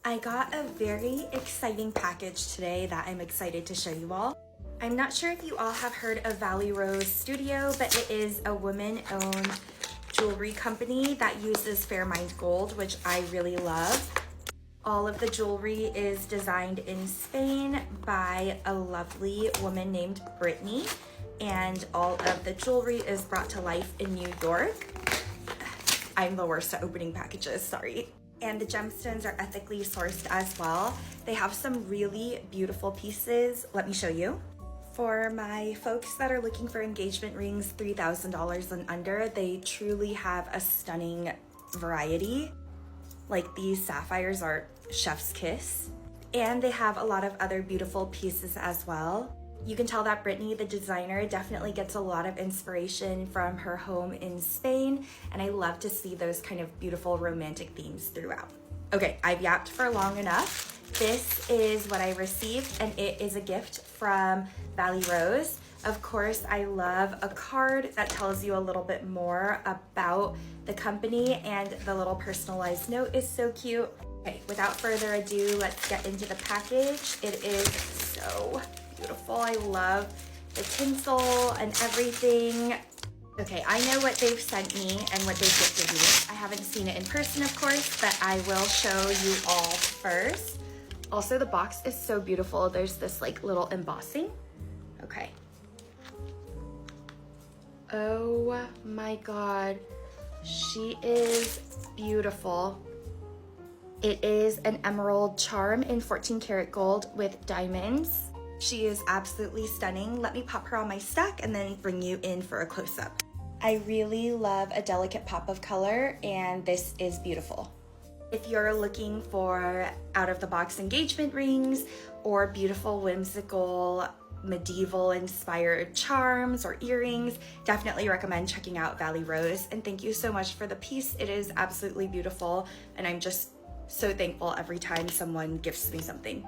I got a very exciting package today that I'm excited to show you all. I'm not sure if you all have heard of Valley Rose Studio, but it is a woman-owned jewelry company that uses Fairmined Gold, which I really love. All of the jewelry is designed in Spain by a lovely woman named Brittany, and all of the jewelry is brought to life in New York. I'm the worst at opening packages, sorry. And the gemstones are ethically sourced as well. They have some really beautiful pieces. Let me show you. For my folks that are looking for engagement rings $3,000 and under, they truly have a stunning variety. Like these sapphires are chef's kiss. And they have a lot of other beautiful pieces as well. You can tell that Brittany, the designer, definitely gets a lot of inspiration from her home in Spain, and I love to see those kind of beautiful romantic themes throughout. Okay, I've yapped for long enough. This is what I received, and it is a gift from Valley Rose. Of course, I love a card that tells you a little bit more about the company, and the little personalized note is so cute. Okay, without further ado, let's get into the package. It is so beautiful. I love the tinsel and everything. Okay, I know what they've sent me and what they've gifted me. I haven't seen it in person, of course, but I will show you all first. Also, the box is so beautiful. There's this like little embossing. Okay. Oh my God. She is beautiful. It is an emerald charm in 14 karat gold with diamonds. She is absolutely stunning. Let me pop her on my stack and then bring you in for a close-up. I really love a delicate pop of color, and this is beautiful. If you're looking for out-of-the-box engagement rings or beautiful, whimsical, medieval-inspired charms or earrings, definitely recommend checking out Valley Rose. And thank you so much for the piece. It is absolutely beautiful, and I'm just so thankful every time someone gifts me something.